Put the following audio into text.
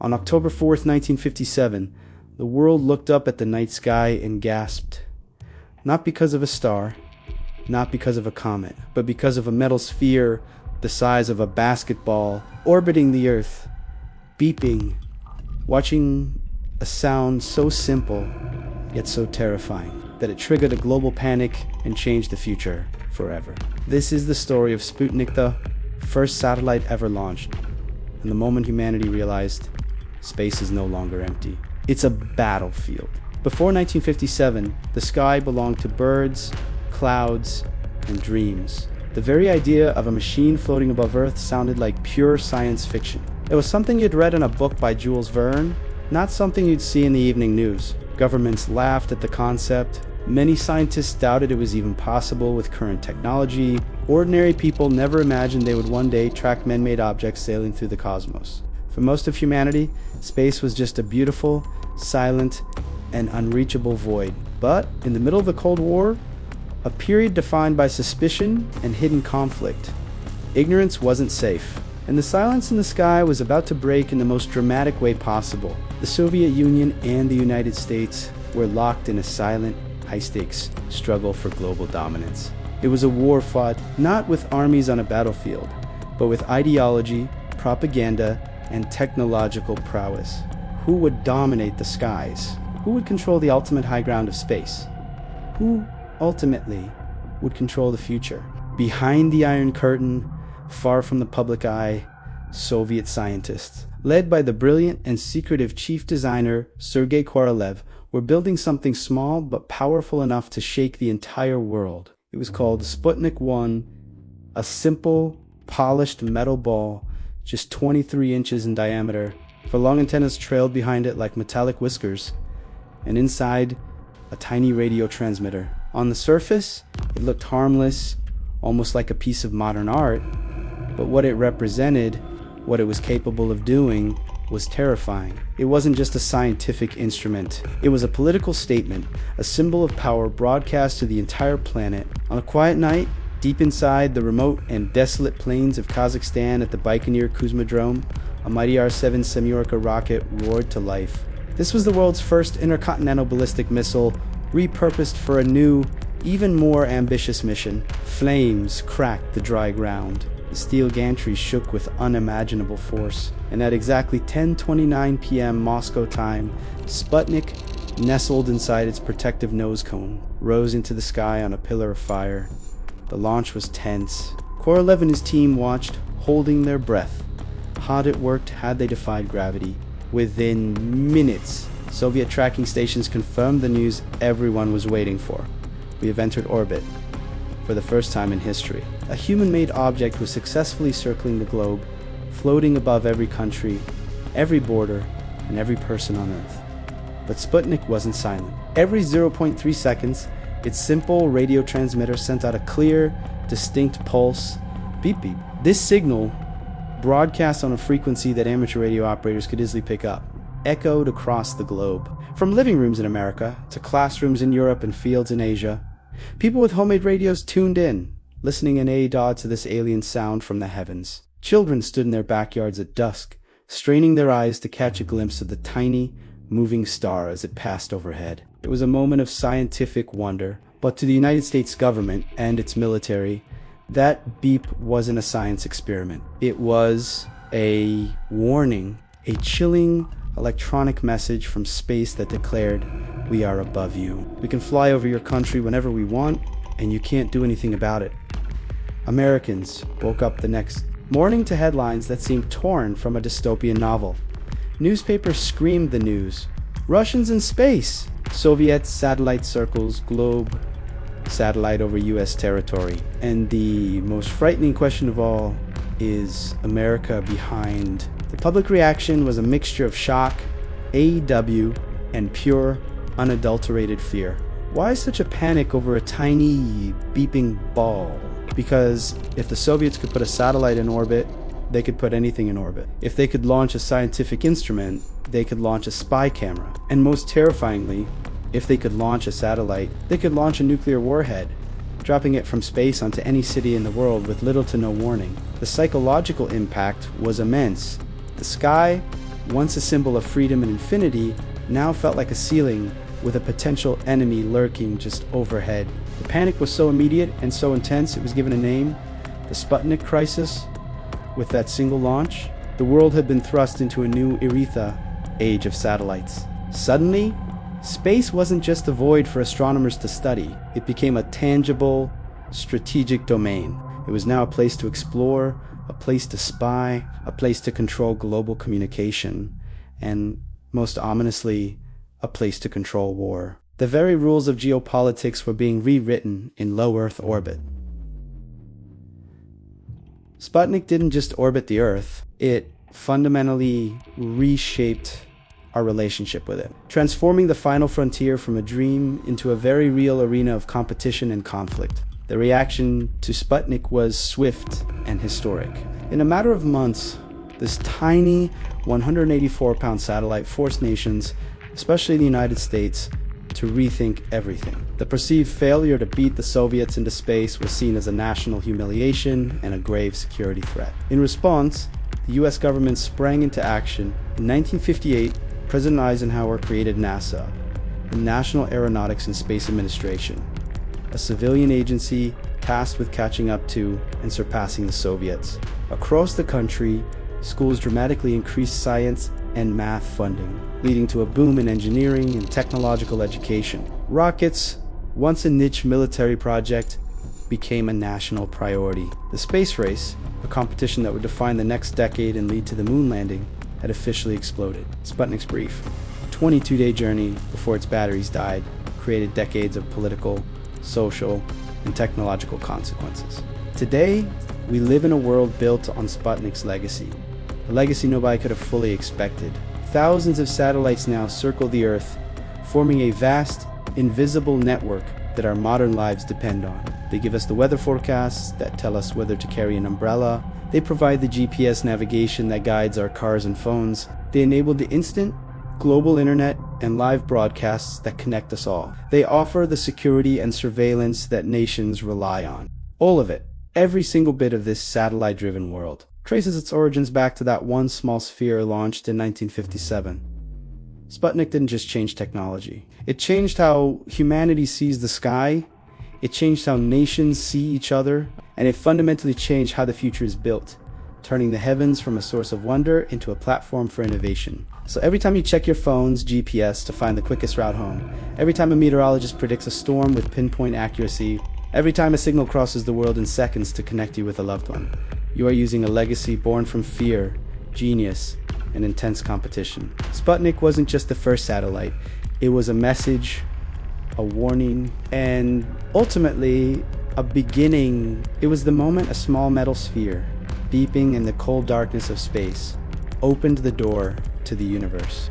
On October 4th, 1957, the world looked up at the night sky and gasped. Not because of a star, not because of a comet, but because of a metal sphere the size of a basketball orbiting the Earth, beeping, watching a sound so simple yet so terrifying that it triggered a global panic and changed the future forever. This is the story of Sputnik, the first satellite ever launched, and the moment humanity realized space is no longer empty. It's a battlefield. Before 1957, the sky belonged to birds, clouds, and dreams. The very idea of a machine floating above Earth sounded like pure science fiction. It was something you'd read in a book by Jules Verne, not something you'd see in the evening news. Governments laughed at the concept. Many scientists doubted it was even possible with current technology. Ordinary people never imagined they would one day track man-made objects sailing through the cosmos. For most of humanity, space was just a beautiful, silent, and unreachable void. But in the middle of the Cold War, a period defined by suspicion and hidden conflict, ignorance wasn't safe, and the silence in the sky was about to break in the most dramatic way possible. The Soviet Union and the United States were locked in a silent, high-stakes struggle for global dominance. It was a war fought not with armies on a battlefield, but with ideology, propaganda, and technological prowess. Who would dominate the skies? Who would control the ultimate high ground of space? Who ultimately would control the future? Behind the Iron Curtain, far from the public eye, Soviet scientists, led by the brilliant and secretive chief designer Sergei Korolev, were building something small but powerful enough to shake the entire world. It was called Sputnik 1, a simple, polished metal ball just 23 inches in diameter. For long antennas trailed behind it like metallic whiskers, and inside, a tiny radio transmitter. On the surface, it looked harmless, almost like a piece of modern art, but what it represented, what it was capable of doing, was terrifying. It wasn't just a scientific instrument. It was a political statement, a symbol of power broadcast to the entire planet. On a quiet night, deep inside the remote and desolate plains of Kazakhstan at the Baikonur Kuzmadrome, a mighty R-7 Semyorka rocket roared to life. This was the world's first intercontinental ballistic missile, repurposed for a new, even more ambitious mission. Flames cracked the dry ground. The steel gantry shook with unimaginable force, and at exactly 10:29 p.m. Moscow time, Sputnik, nestled inside its protective nose cone, rose into the sky on a pillar of fire. The launch was tense. Korolev and his team watched, holding their breath. Hard it worked had they defied gravity. Within minutes, Soviet tracking stations confirmed the news everyone was waiting for. We have entered orbit. For the first time in history, a human-made object was successfully circling the globe, floating above every country, every border, and every person on Earth. But Sputnik wasn't silent. Every 0.3 seconds, its simple radio transmitter sent out a clear, distinct pulse, beep beep. This signal, broadcast on a frequency that amateur radio operators could easily pick up, echoed across the globe. From living rooms in America to classrooms in Europe and fields in Asia, people with homemade radios tuned in, listening in awe to this alien sound from the heavens. Children stood in their backyards at dusk, straining their eyes to catch a glimpse of the tiny, moving star as it passed overhead. It was a moment of scientific wonder, but to the United States government and its military, that beep wasn't a science experiment. It was a warning, a chilling electronic message from space that declared, "We are above you. We can fly over your country whenever we want, and you can't do anything about it." Americans woke up the next morning to headlines that seemed torn from a dystopian novel. Newspapers screamed the news. Russians in space! Soviet satellite circles globe satellite over US territory. And the most frightening question of all, is America behind? The public reaction was a mixture of shock, AEW, and pure, unadulterated fear. Why such a panic over a tiny, beeping ball? Because if the Soviets could put a satellite in orbit, they could put anything in orbit. If they could launch a scientific instrument, they could launch a spy camera. And most terrifyingly, if they could launch a satellite, they could launch a nuclear warhead, dropping it from space onto any city in the world with little to no warning. The psychological impact was immense. The sky once a symbol of freedom and infinity, now felt like a ceiling with a potential enemy lurking just overhead. The panic was so immediate and so intense it was given a name, the Sputnik crisis. With that single launch, the world had been thrust into a new Eretha age of satellites. Suddenly, space wasn't just a void for astronomers to study. It became a tangible, strategic domain. It was now a place to explore, a place to spy, a place to control global communication, and, most ominously, a place to control war. The very rules of geopolitics were being rewritten in low Earth orbit. Sputnik didn't just orbit the Earth, it fundamentally reshaped our relationship with it, transforming the final frontier from a dream into a very real arena of competition and conflict. The reaction to Sputnik was swift and historic. In a matter of months, this tiny 184-pound satellite forced nations, especially the United States, to rethink everything. The perceived failure to beat the Soviets into space was seen as a national humiliation and a grave security threat. In response, the US government sprang into action. In 1958, President Eisenhower created NASA, the National Aeronautics and Space Administration, a civilian agency tasked with catching up to and surpassing the Soviets. Across the country, schools dramatically increased science and math funding, leading to a boom in engineering and technological education. Rockets, once a niche military project, became a national priority. The space race, a competition that would define the next decade and lead to the moon landing, had officially exploded. Sputnik's brief, 22-day journey before its batteries died, created decades of political, social, and technological consequences. Today, we live in a world built on Sputnik's legacy, a legacy nobody could have fully expected. Thousands of satellites now circle the Earth, forming a vast, invisible network that our modern lives depend on. They give us the weather forecasts that tell us whether to carry an umbrella. They provide the GPS navigation that guides our cars and phones. They enable the instant, global internet and live broadcasts that connect us all. They offer the security and surveillance that nations rely on. All of it, every single bit of this satellite-driven world, traces its origins back to that one small sphere launched in 1957. Sputnik didn't just change technology. It changed how humanity sees the sky, it changed how nations see each other, and it fundamentally changed how the future is built, turning the heavens from a source of wonder into a platform for innovation. So every time you check your phone's GPS to find the quickest route home, every time a meteorologist predicts a storm with pinpoint accuracy, every time a signal crosses the world in seconds to connect you with a loved one, you are using a legacy born from fear, genius, and intense competition. Sputnik wasn't just the first satellite. It was a message, a warning, and ultimately a beginning. It was the moment a small metal sphere, beeping in the cold darkness of space, opened the door to the universe.